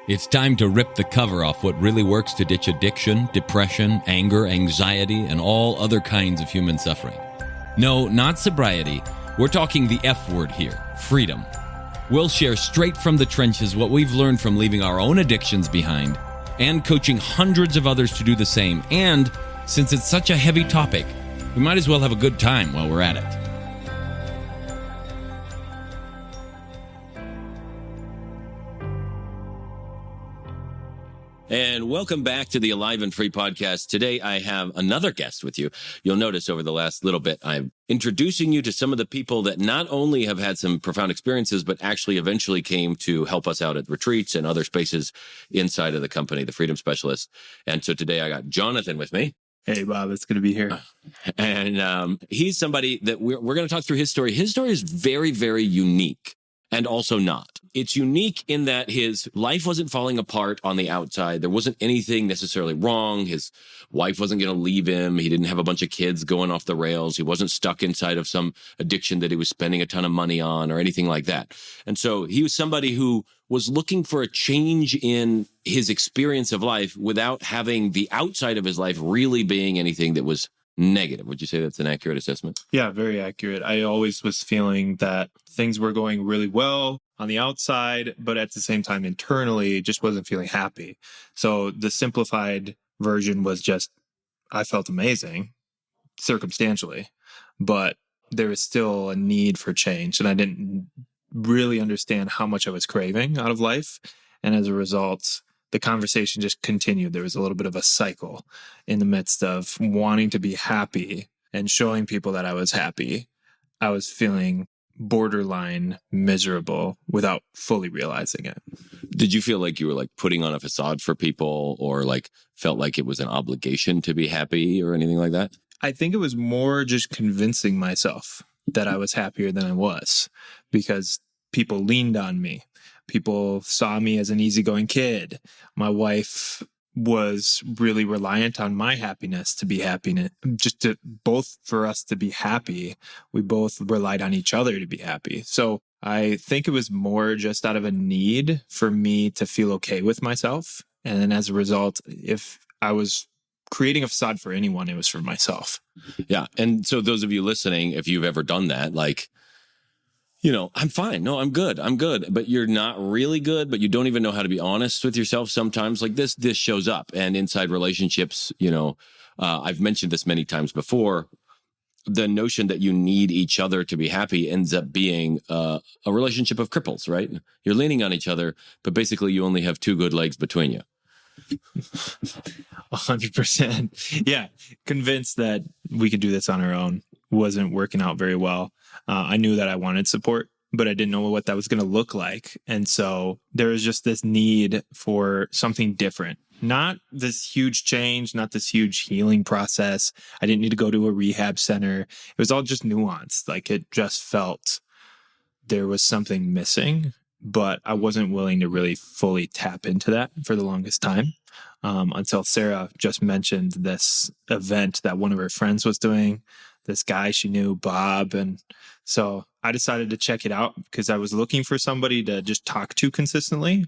It's time to rip the cover off what really works to ditch addiction, depression, anger, anxiety, and all other kinds of human suffering. No, not sobriety. We're talking the F word here, freedom. We'll share straight from the trenches what we've learned from leaving our own addictions behind and coaching hundreds of others to do the same. And since it's such a heavy topic, we might as well have a good time while we're at it. And welcome back to the Alive and Free podcast. Today, I have another guest with you. You'll notice over the last little bit, I'm introducing you to some of the people that not only have had some profound experiences, but actually eventually came to help us out at retreats and other spaces inside of the company, the Freedom Specialist. And so today I got Jonathan with me. Hey, Bob, it's good to be here. And he's somebody that we're going to talk through his story. His story is very, very unique and also not. It's unique in that his life wasn't falling apart on the outside. There wasn't anything necessarily wrong. His wife wasn't going to leave him. He didn't have a bunch of kids going off the rails. He wasn't stuck inside of some addiction that he was spending a ton of money on or anything like that. And so he was somebody who was looking for a change in his experience of life without having the outside of his life really being anything that was negative. Would you say that's an accurate assessment? Yeah, very accurate. I always was feeling that things were going really well on the outside, but at the same time, internally, just wasn't feeling happy. So the simplified version was just, I felt amazing, circumstantially, but there was still a need for change. And I didn't really understand how much I was craving out of life. And as a result, the conversation just continued. There was a little bit of a cycle in the midst of wanting to be happy and showing people that I was happy. I was feeling borderline miserable without fully realizing it. Did you feel like you were like putting on a facade for people or like felt like it was an obligation to be happy or anything like that? I think it was more just convincing myself that I was happier than I was because people leaned on me. People saw me as an easygoing kid. My wife was really reliant on my happiness to be happy. Just to both for us to be happy, we both relied on each other to be happy. So I think it was more just out of a need for me to feel okay with myself. And then as a result, if I was creating a facade for anyone, it was for myself. Yeah. And so those of you listening, if you've ever done that, like, you know, I'm fine. No, I'm good. But you're not really good, but you don't even know how to be honest with yourself sometimes. Like this shows up. And inside relationships, you know, I've mentioned this many times before. The notion that you need each other to be happy ends up being a relationship of cripples, right? You're leaning on each other, but basically you only have two good legs between you. 100%. Yeah. Convinced that we could do this on our own wasn't working out very well. I knew that I wanted support, but I didn't know what that was going to look like. And so there was just this need for something different, not this huge change, not this huge healing process. I didn't need to go to a rehab center. It was all just nuanced. Like it just felt there was something missing, but I wasn't willing to really fully tap into that for the longest time. Until Sarah just mentioned this event that one of her friends was doing, this guy she knew, Bob. And so I decided to check it out because I was looking for somebody to just talk to consistently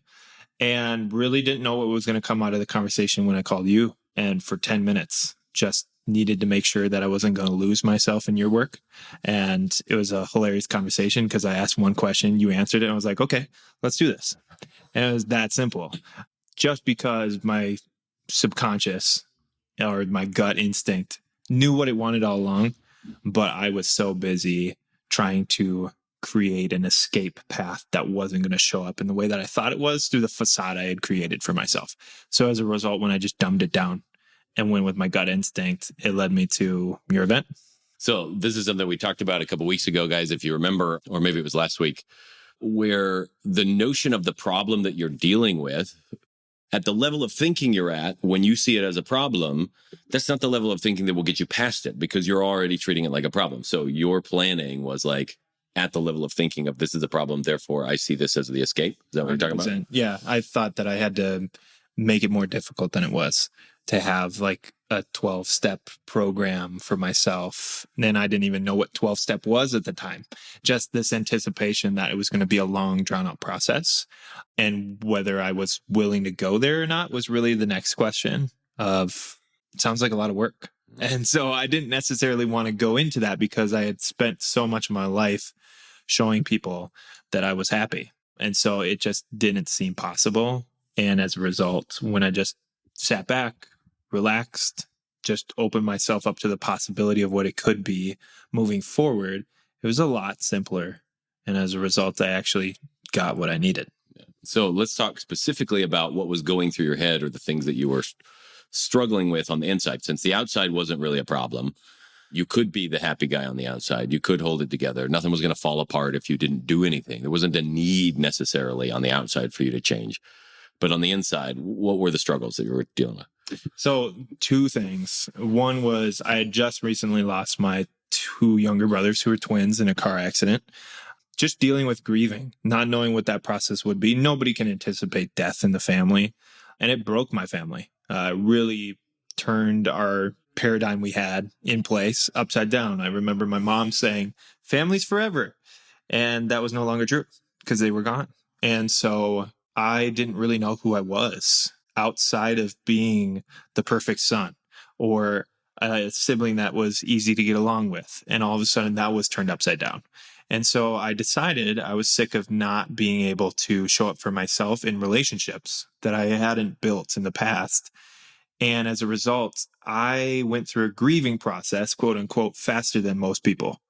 and really didn't know what was going to come out of the conversation when I called you. And for 10 minutes, just needed to make sure that I wasn't going to lose myself in your work. And it was a hilarious conversation because I asked one question, you answered it, and I was like, okay, let's do this. And it was that simple. Just because my subconscious or my gut instinct knew what it wanted all along, but I was so busy trying to create an escape path that wasn't going to show up in the way that I thought it was through the facade I had created for myself. So as a result, when I just dumbed it down and went with my gut instinct, it led me to your event. So this is something we talked about a couple of weeks ago, guys, if you remember, or maybe it was last week, where the notion of the problem that you're dealing with, at the level of thinking you're at, when you see it as a problem, that's not the level of thinking that will get you past it because you're already treating it like a problem. So your planning was like at the level of thinking of this is a problem, therefore I see this as the escape. Is that what you're talking about? Yeah, I thought that I had to make it more difficult than it was. to have like a 12-step program for myself. And I didn't even know what 12-step was at the time. Just this anticipation that it was going to be a long, drawn-out process. And whether I was willing to go there or not was really the next question of, it sounds like a lot of work. And so I didn't necessarily want to go into that because I had spent so much of my life showing people that I was happy. And so it just didn't seem possible. And as a result, when I just sat back, relaxed, just opened myself up to the possibility of what it could be moving forward, it was a lot simpler. And as a result, I actually got what I needed. So let's talk specifically about what was going through your head or the things that you were struggling with on the inside. Since the outside wasn't really a problem, you could be the happy guy on the outside. You could hold it together. Nothing was going to fall apart if you didn't do anything. There wasn't a need necessarily on the outside for you to change. But on the inside, what were the struggles that you were dealing with? So 2 things. One was I had just recently lost my 2 younger brothers who were twins in a car accident. Just dealing with grieving, not knowing what that process would be. Nobody can anticipate death in the family. And it broke my family. Really turned our paradigm we had in place upside down. I remember my mom saying, "Family's forever." And that was no longer true because they were gone. And so I didn't really know who I was outside of being the perfect son or a sibling that was easy to get along with. And all of a sudden that was turned upside down. And so I decided I was sick of not being able to show up for myself in relationships that I hadn't built in the past. And as a result, I went through a grieving process, quote unquote, faster than most people.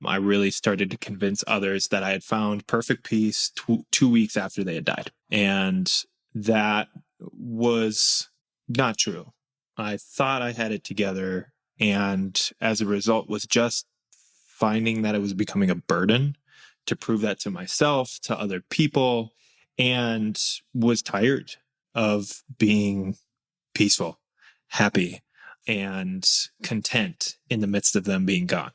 I really started to convince others that I had found perfect peace 2 weeks after they had died. And that was not true. I thought I had it together. And as a result, was just finding that it was becoming a burden to prove that to myself, to other people, and was tired of being peaceful, happy, and content in the midst of them being gone,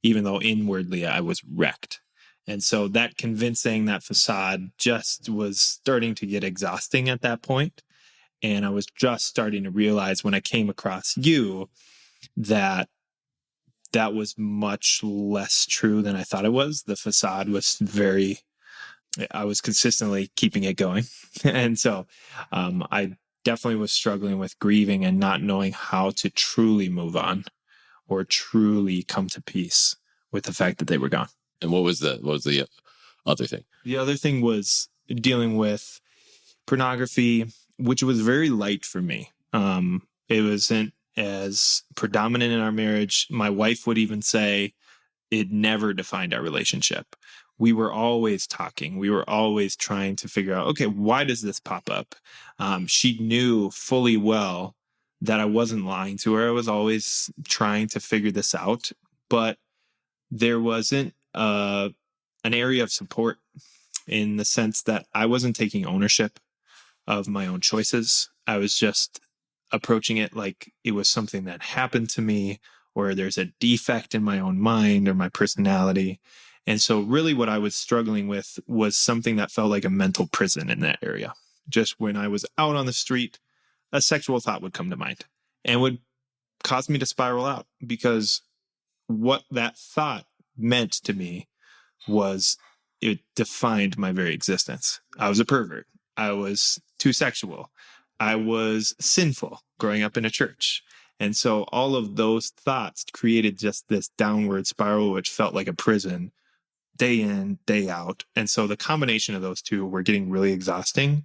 even though inwardly I was wrecked. And so that convincing, that facade just was starting to get exhausting at that point. And I was just starting to realize when I came across you that that was much less true than I thought it was. The facade was I was consistently keeping it going. And so I definitely was struggling with grieving and not knowing how to truly move on or truly come to peace with the fact that they were gone. And what was the other thing? The other thing was dealing with pornography, which was very light for me. It wasn't as predominant in our marriage. My wife would even say it never defined our relationship. We were always talking. We were always trying to figure out, okay, why does this pop up? She knew fully well that I wasn't lying to her. I was always trying to figure this out, but there wasn't an area of support in the sense that I wasn't taking ownership of my own choices. I was just approaching it like it was something that happened to me, or there's a defect in my own mind or my personality. And so really what I was struggling with was something that felt like a mental prison in that area. Just when I was out on the street, a sexual thought would come to mind and would cause me to spiral out, because what that thought meant to me was it defined my very existence. I was a pervert. I was too sexual. I was sinful growing up in a church. And so all of those thoughts created just this downward spiral, which felt like a prison day in, day out. And so the combination of those two were getting really exhausting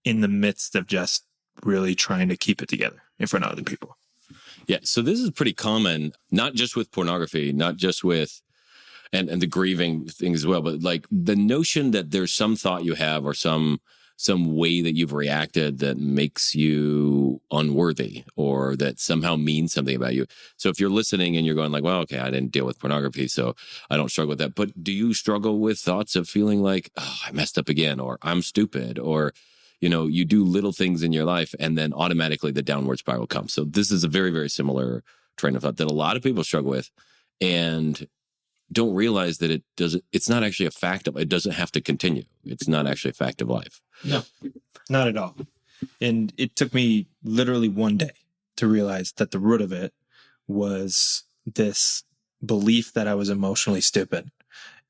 in the midst of just really trying to keep it together in front of other people. Yeah. So this is pretty common, not just with pornography, not just with and the grieving thing as well, but like the notion that there's some thought you have or some way that you've reacted that makes you unworthy or that somehow means something about you. So if you're listening and you're going like, well, okay, I didn't deal with pornography, so I don't struggle with that. But do you struggle with thoughts of feeling like, oh, I messed up again, or I'm stupid, or, you know, you do little things in your life and then automatically the downward spiral comes. So this is a very, very similar train of thought that a lot of people struggle with and don't realize that it's not actually a fact of, it doesn't have to continue. It's not actually a fact of life. No, not at all. And it took me literally one day to realize that the root of it was this belief that I was emotionally stupid.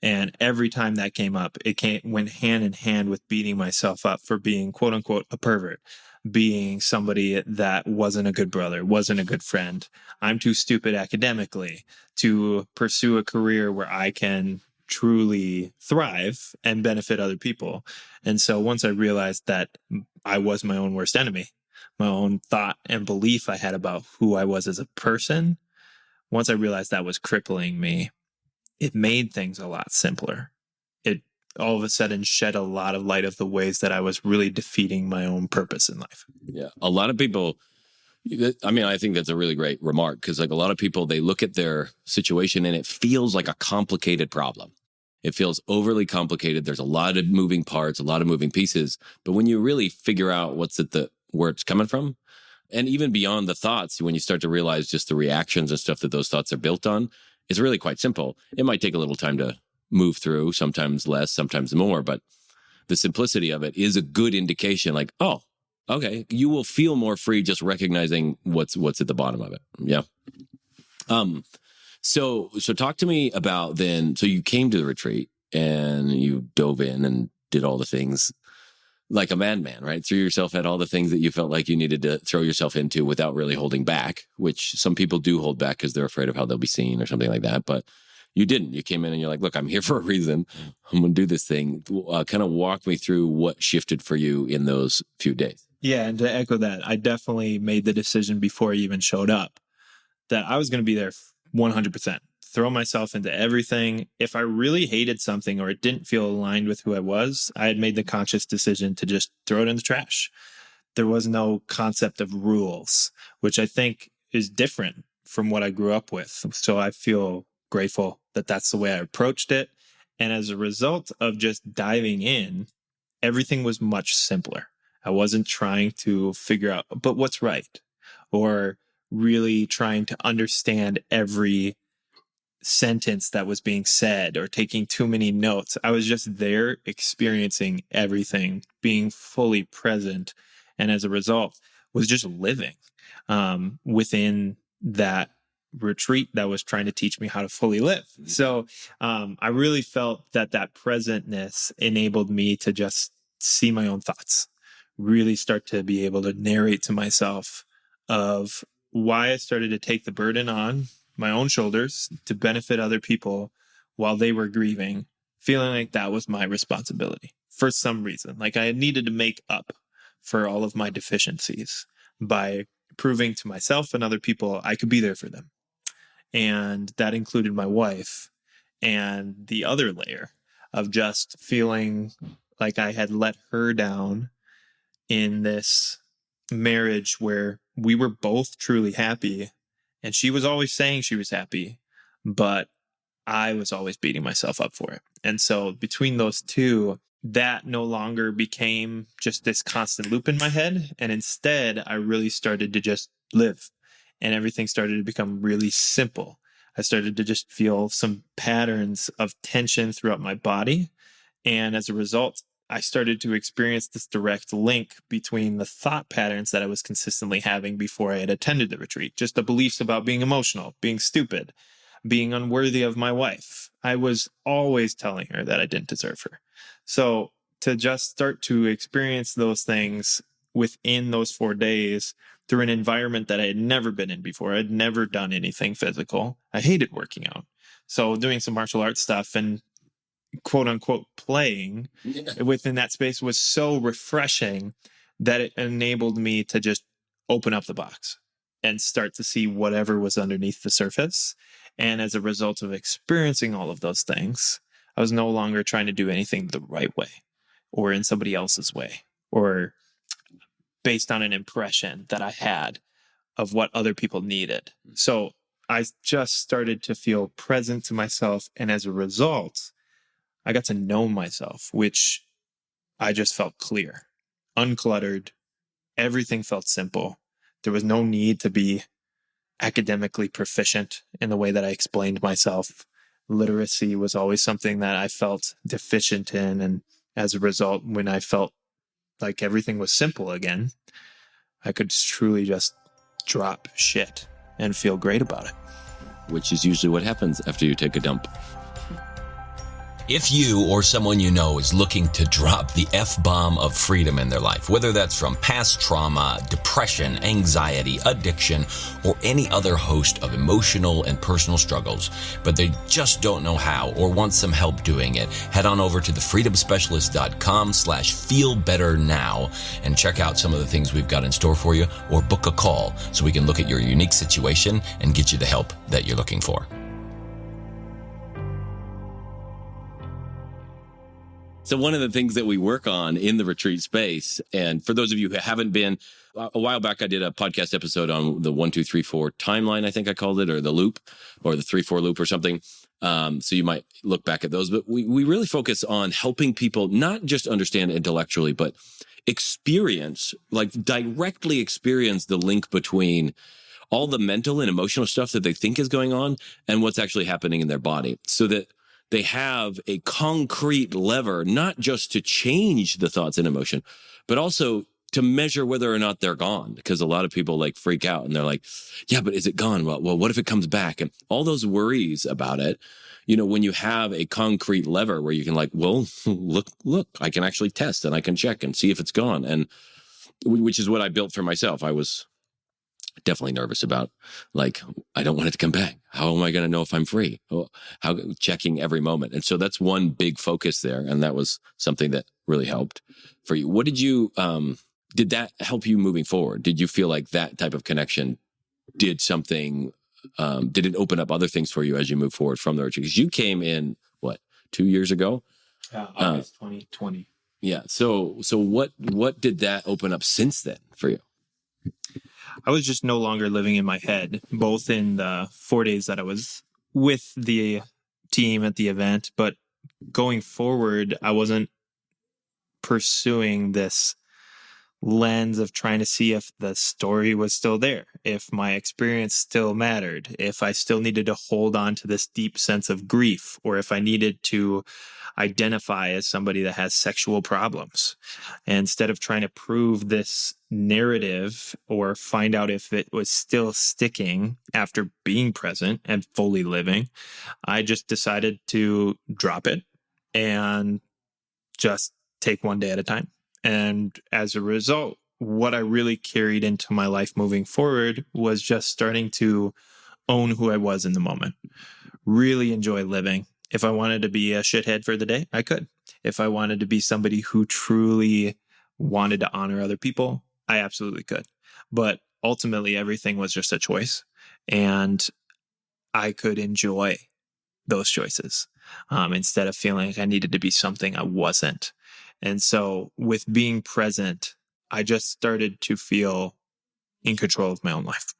And every time that came up, went hand in hand with beating myself up for being, quote unquote, a pervert, being somebody that wasn't a good brother, wasn't a good friend. I'm too stupid academically to pursue a career where I can truly thrive and benefit other people. And so once I realized that I was my own worst enemy, my own thought and belief I had about who I was as a person, once I realized that was crippling me, it made things a lot simpler. It all of a sudden shed a lot of light of the ways that I was really defeating my own purpose in life. Yeah. A lot of people, I mean, I think that's a really great remark, because like a lot of people, they look at their situation and it feels like a complicated problem. It feels overly complicated. There's a lot of moving parts, a lot of moving pieces. But when you really figure out where it's coming from, and even beyond the thoughts, when you start to realize just the reactions and stuff that those thoughts are built on, it's really quite simple. It might take a little time to move through, sometimes less, sometimes more, but the simplicity of it is a good indication, like, oh, okay, you will feel more free just recognizing what's at the bottom of it. Yeah. So talk to me about then, so you came to the retreat and you dove in and did all the things like a madman, right? Threw yourself at all the things that you felt like you needed to throw yourself into without really holding back, which some people do hold back because they're afraid of how they'll be seen or something like that. But you didn't. You came in and you're like, look, I'm here for a reason. I'm going to do this thing. Kind of walk me through what shifted for you in those few days. Yeah. And to echo that, I definitely made the decision before I even showed up that I was going to be there 100%. Throw myself into everything. If I really hated something or it didn't feel aligned with who I was, I had made the conscious decision to just throw it in the trash. There was no concept of rules, which I think is different from what I grew up with. So I feel grateful that that's the way I approached it. And as a result of just diving in, everything was much simpler. I wasn't trying to figure out, but what's right? Or really trying to understand every sentence that was being said or taking too many notes. I was just there experiencing everything, being fully present. And as a result, was just living within that retreat that was trying to teach me how to fully live. So I really felt that presentness enabled me to just see my own thoughts, really start to be able to narrate to myself of why I started to take the burden on my own shoulders to benefit other people while they were grieving, feeling like that was my responsibility for some reason. Like I needed to make up for all of my deficiencies by proving to myself and other people I could be there for them. And that included my wife. And the other layer of just feeling like I had let her down in this marriage where we were both truly happy. And she was always saying she was happy, but I was always beating myself up for it. And so between those two, that no longer became just this constant loop in my head. And instead, I really started to just live. And everything started to become really simple. I started to just feel some patterns of tension throughout my body. And as a result, I started to experience this direct link between the thought patterns that I was consistently having before I had attended the retreat. Just the beliefs about being emotional, being stupid, being unworthy of my wife. I was always telling her that I didn't deserve her. So to just start to experience those things within those 4 days through an environment that I had never been in before. I'd never done anything physical. I hated working out. So doing some martial arts stuff and quote unquote playing within that space was so refreshing that it enabled me to just open up the box and start to see whatever was underneath the surface. And as a result of experiencing all of those things, I was no longer trying to do anything the right way or in somebody else's way or based on an impression that I had of what other people needed. So I just started to feel present to myself. And as a result, I got to know myself, which I just felt clear, uncluttered. Everything felt simple. There was no need to be academically proficient in the way that I explained myself. Literacy was always something that I felt deficient in. And as a result, when I felt like everything was simple again, I could truly just just drop shit and feel great about it. Which is usually what happens after you take a dump. If you or someone you know is looking to drop the F-bomb of freedom in their life, whether that's from past trauma, depression, anxiety, addiction, or any other host of emotional and personal struggles, but they just don't know how or want some help doing it, head on over to thefreedomspecialist.com/feelbetternow and check out some of the things we've got in store for you, or book a call so we can look at your unique situation and get you the help that you're looking for. So one of the things that we work on in the retreat space, and for those of you who haven't been, a while back I did a podcast episode on the 1, 2, 3, 4 timeline, I think I called it, or the loop, or the 3-4 loop or something. So you might look back at those. But we really focus on helping people not just understand intellectually, but experience, like directly experience the link between all the mental and emotional stuff that they think is going on and what's actually happening in their body, so that they have a concrete lever, not just to change the thoughts and emotion, but also to measure whether or not they're gone. Because a lot of people like freak out and they're like, yeah, but is it gone? Well, what if it comes back? And all those worries about it, when you have a concrete lever where you can like, well, look, I can actually test and I can check and see if it's gone. And which is what I built for myself. I was definitely nervous about, like, I don't want it to come back. How am I going to know if I'm free? How checking every moment. And so that's one big focus there. And that was something that really helped for you. What did you, did that help you moving forward? Did you feel like that type of connection did something, did it open up other things for you as you move forward from the retreat? Because you came in, 2 years ago? August 2020. Yeah. So what did that open up since then for you? I was just no longer living in my head, both in the 4 days that I was with the team at the event, but going forward, I wasn't pursuing this lens of trying to see if the story was still there, if my experience still mattered, if I still needed to hold on to this deep sense of grief, or if I needed to identify as somebody that has sexual problems. And instead of trying to prove this narrative or find out if it was still sticking after being present and fully living, I just decided to drop it and just take one day at a time. And as a result, what I really carried into my life moving forward was just starting to own who I was in the moment, really enjoy living. If I wanted to be a shithead for the day, I could. If I wanted to be somebody who truly wanted to honor other people, I absolutely could. But ultimately, everything was just a choice. And I could enjoy those choices instead of feeling like I needed to be something I wasn't. And so with being present, I just started to feel in control of my own life.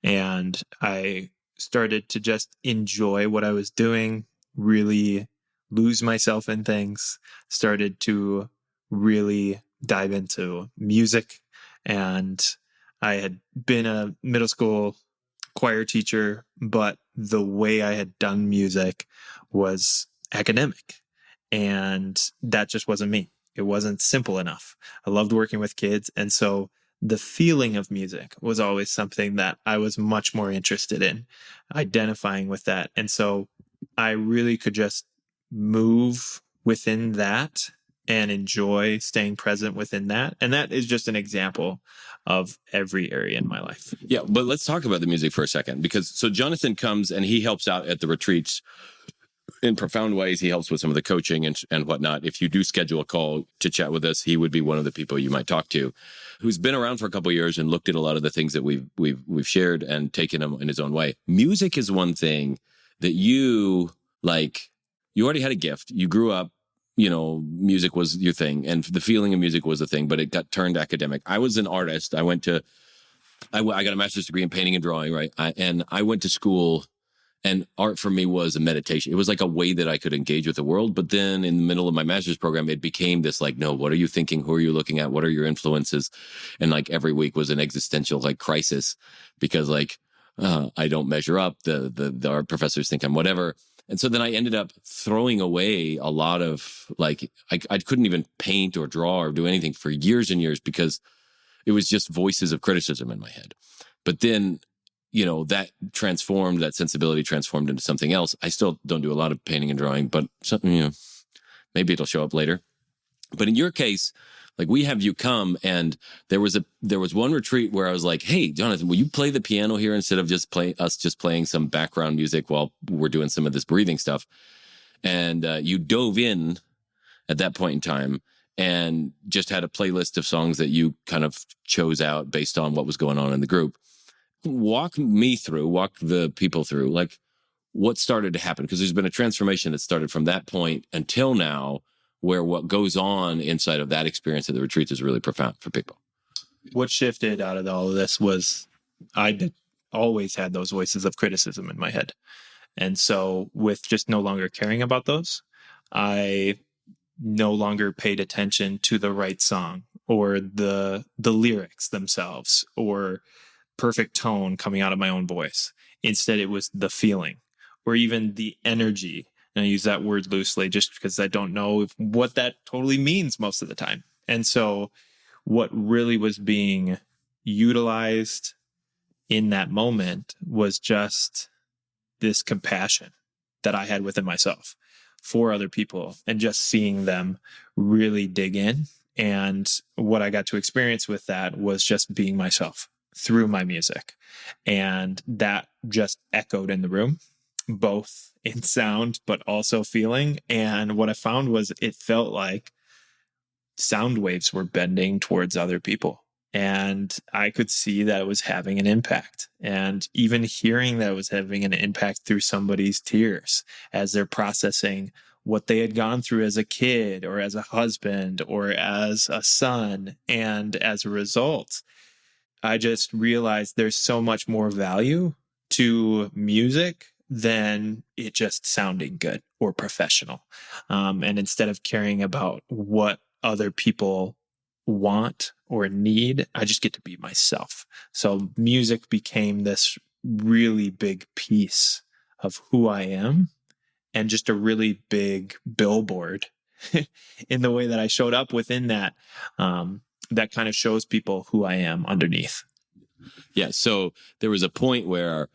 And I started to just enjoy what I was doing, really lose myself in things, started to really dive into music. And I had been a middle school choir teacher, but the way I had done music was academic. And that just wasn't me. It wasn't simple enough. I loved working with kids. And so the feeling of music was always something that I was much more interested in, identifying with that. And so I really could just move within that and enjoy staying present within that. And that is just an example of every area in my life. Yeah, but let's talk about the music for a second, because so Jonathan comes and he helps out at the retreats in profound ways. He helps with some of the coaching and whatnot. If you do schedule a call to chat with us, he would be one of the people you might talk to, who's been around for a couple of years and looked at a lot of the things that we've shared and taken them in his own way. Music is one thing that you already had a gift. You grew up, music was your thing, and the feeling of music was the thing, but it got turned academic. I was an artist. I got a master's degree in painting and drawing, right? And I went to school. And art for me was a meditation. It was like a way that I could engage with the world. But then in the middle of my master's program, it became this like, no, what are you thinking? Who are you looking at? What are your influences? And like every week was an existential like crisis, because I don't measure up. The art professors think I'm whatever. And so then I ended up throwing away a lot of I couldn't even paint or draw or do anything for years and years, because it was just voices of criticism in my head. But then, that sensibility transformed into something else. I still don't do a lot of painting and drawing, but something, maybe it'll show up later. But in your case, like, we have you come, and there was one retreat where I was like, hey, Jonathan, will you play the piano here instead of just playing some background music while we're doing some of this breathing stuff? And you dove in at that point in time and just had a playlist of songs that you kind of chose out based on what was going on in the group. Walk the people through, like, what started to happen, because there's been a transformation that started from that point until now, where what goes on inside of that experience of the retreats is really profound for people. What shifted out of all of this was I always had those voices of criticism in my head. And so with just no longer caring about those, I no longer paid attention to the right song or the lyrics themselves or perfect tone coming out of my own voice. Instead, it was the feeling or even the energy. And I use that word loosely just because I don't know what that totally means most of the time. And so what really was being utilized in that moment was just this compassion that I had within myself for other people and just seeing them really dig in. And what I got to experience with that was just being myself through my music. And that just echoed in the room, both in sound, but also feeling. And what I found was it felt like sound waves were bending towards other people. And I could see that it was having an impact. And even hearing that it was having an impact through somebody's tears as they're processing what they had gone through as a kid or as a husband or as a son. And as a result, I just realized there's so much more value to music than it just sounding good or professional. And instead of caring about what other people want or need, I just get to be myself. So music became this really big piece of who I am and just a really big billboard in the way that I showed up within that. That kind of shows people who I am underneath. Yeah. So there was a point where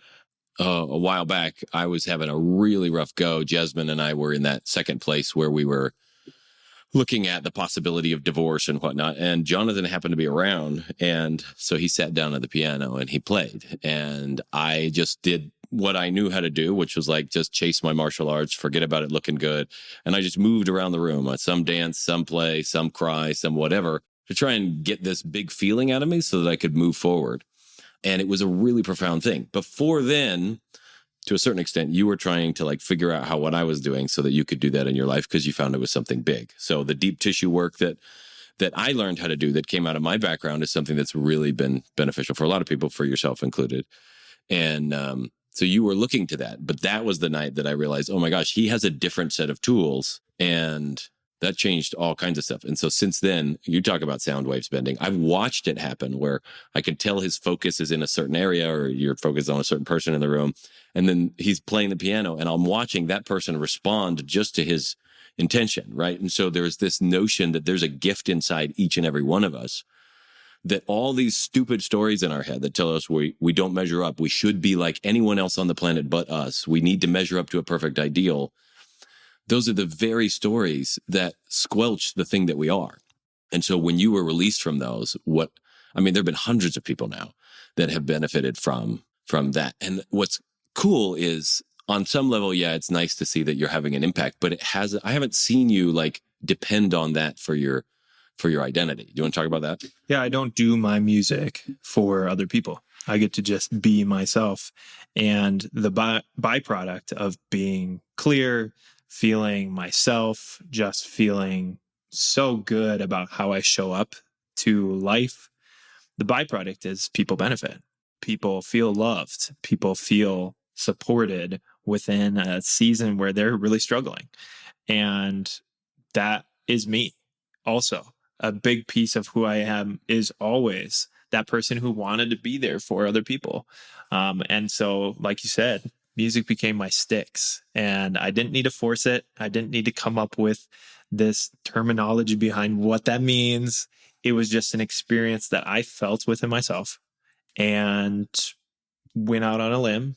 a while back, I was having a really rough go. Jasmine and I were in that second place where we were looking at the possibility of divorce and whatnot. And Jonathan happened to be around. And so he sat down at the piano and he played. And I just did what I knew how to do, which was like just chase my martial arts, forget about it looking good. And I just moved around the room, some dance, some play, some cry, some whatever, to try and get this big feeling out of me so that I could move forward. And it was a really profound thing. Before then, to a certain extent, you were trying to like figure out how what I was doing so that you could do that in your life because you found it was something big. So the deep tissue work that I learned how to do that came out of my background is something that's really been beneficial for a lot of people, for yourself included. And so you were looking to that. But that was the night that I realized, oh my gosh, he has a different set of tools. And that changed all kinds of stuff. And so since then, you talk about sound waves bending. I've watched it happen where I can tell his focus is in a certain area or you're focused on a certain person in the room. And then he's playing the piano and I'm watching that person respond just to his intention, right? And so there's this notion that there's a gift inside each and every one of us, that all these stupid stories in our head that tell us we don't measure up, we should be like anyone else on the planet but us, we need to measure up to a perfect ideal. Those are the very stories that squelch the thing that we are. And so when you were released from those, there have been hundreds of people now that have benefited from that. And what's cool is on some level, yeah, it's nice to see that you're having an impact, but I haven't seen you like depend on that for your identity. Do you want to talk about that? Yeah, I don't do my music for other people. I get to just be myself. And the byproduct of being clear, feeling myself, just feeling so good about how I show up to life, the byproduct is people benefit. People feel loved. People feel supported within a season where they're really struggling. And that is me also. A big piece of who I am is always that person who wanted to be there for other people. And so, like you said, music became my sticks and I didn't need to force it. I didn't need to come up with this terminology behind what that means. It was just an experience that I felt within myself. and went out on a limb,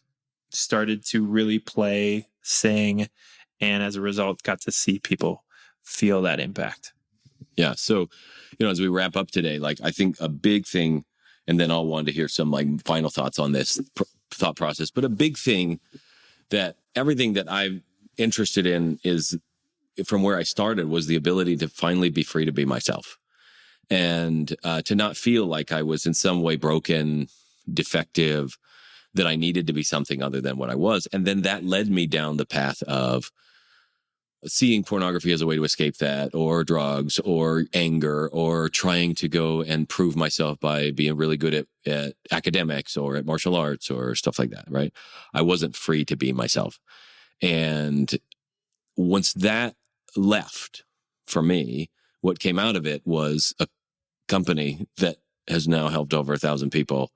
started to really play, sing, and as a result, got to see people feel that impact. Yeah. So, as we wrap up today, like, I think a big thing, and then I'll want to hear some like final thoughts on this thought process, but a big thing that everything that I'm interested in is, from where I started, was the ability to finally be free to be myself, and to not feel like I was in some way broken, defective, that I needed to be something other than what I was. And then that led me down the path of seeing pornography as a way to escape that, or drugs, or anger, or trying to go and prove myself by being really good at academics or at martial arts or stuff like that, right? I wasn't free to be myself. And once that left for me, what came out of it was a company that has now helped over 1,000 people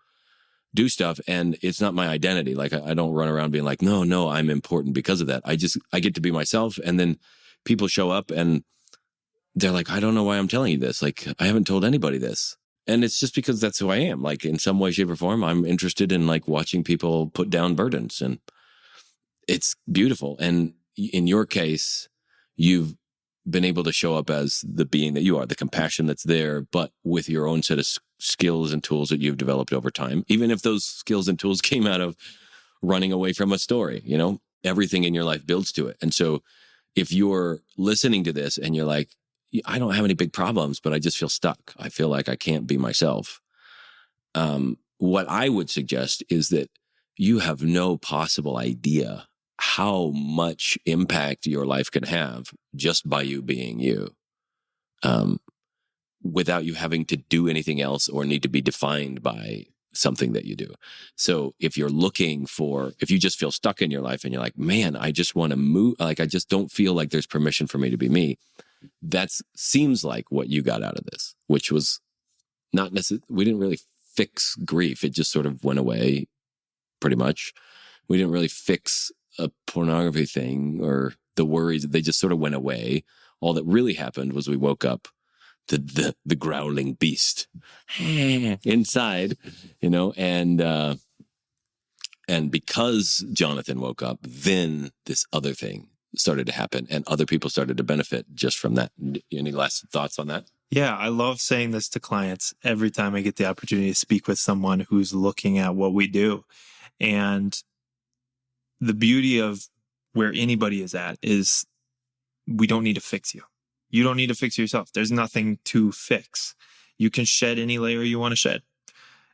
do stuff. And it's not my identity. Like, I don't run around being like, no, I'm important because of that. I get to be myself. And then people show up and they're like, I don't know why I'm telling you this. Like, I haven't told anybody this. And it's just because that's who I am. Like, in some way, shape, or form, I'm interested in like watching people put down burdens, and it's beautiful. And in your case, you've been able to show up as the being that you are, the compassion that's there, but with your own set of skills and tools that you've developed over time, even if those skills and tools came out of running away from a story. Everything in your life builds to it. And so if you're listening to this and you're like, I don't have any big problems, but I just feel stuck, I feel like I can't be myself, what I would suggest is that you have no possible idea how much impact your life can have just by you being you, without you having to do anything else or need to be defined by something that you do. So if you just feel stuck in your life and you're like, man, I just want to move, like, I just don't feel like there's permission for me to be me. That seems like what you got out of this, which was not necessarily, we didn't really fix grief. It just sort of went away pretty much. We didn't really fix a pornography thing or the worries. They just sort of went away. All that really happened was we woke up to the growling beast inside, and because Jonathan woke up, then this other thing started to happen and other people started to benefit just from that. Any last thoughts on that? Yeah, I love saying this to clients every time I get the opportunity to speak with someone who's looking at what we do. And the beauty of where anybody is at is we don't need to fix you. You don't need to fix yourself. There's nothing to fix. You can shed any layer you want to shed.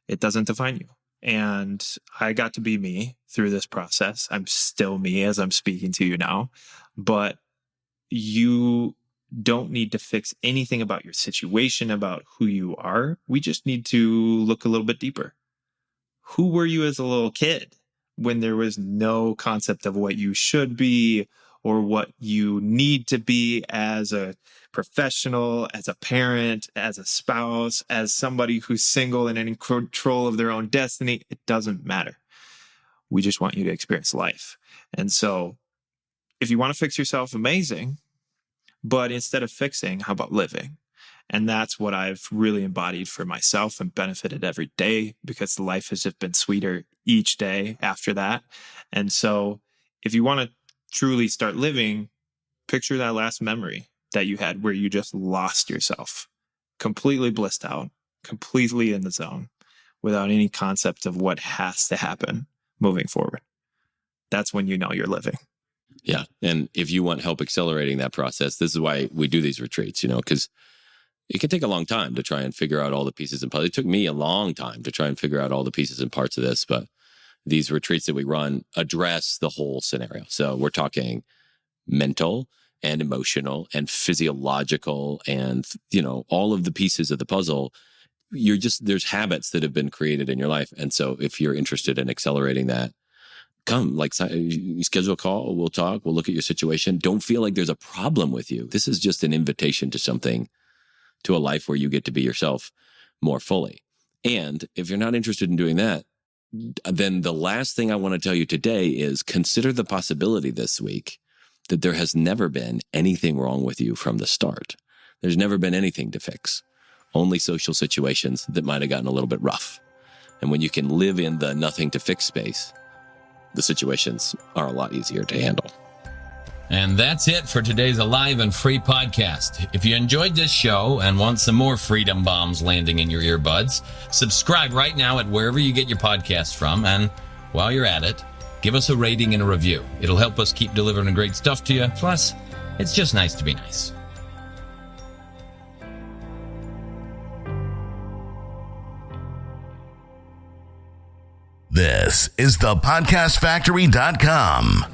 It doesn't define you. And I got to be me through this process. I'm still me as I'm speaking to you now. But you don't need to fix anything about your situation, about who you are. We just need to look a little bit deeper. Who were you as a little kid when there was no concept of what you should be or what you need to be as a professional, as a parent, as a spouse, as somebody who's single and in control of their own destiny? It doesn't matter. We just want you to experience life. And so if you want to fix yourself, amazing. But instead of fixing, how about living? And that's what I've really embodied for myself and benefited every day, because life has just been sweeter each day after that. And so if you want to truly start living, picture that last memory that you had where you just lost yourself, completely blissed out, completely in the zone, without any concept of what has to happen moving forward. That's when you know you're living. Yeah. And if you want help accelerating that process, this is why we do these retreats, because it can take a long time to try and figure out all the pieces and parts. It took me a long time to try and figure out all the pieces and parts of this, but these retreats that we run address the whole scenario. So we're talking mental and emotional and physiological and, all of the pieces of the puzzle. There's habits that have been created in your life. And so if you're interested in accelerating that, come, you schedule a call, we'll talk, we'll look at your situation. Don't feel like there's a problem with you. This is just an invitation to something, to a life where you get to be yourself more fully. And if you're not interested in doing that, then the last thing I want to tell you today is consider the possibility this week that there has never been anything wrong with you from the start. There's never been anything to fix, only social situations that might have gotten a little bit rough. And when you can live in the nothing to fix space, the situations are a lot easier to handle. And that's it for today's Alive and Free podcast. If you enjoyed this show and want some more freedom bombs landing in your earbuds, subscribe right now at wherever you get your podcasts from. And while you're at it, give us a rating and a review. It'll help us keep delivering great stuff to you. Plus, it's just nice to be nice. This is thepodcastfactory.com.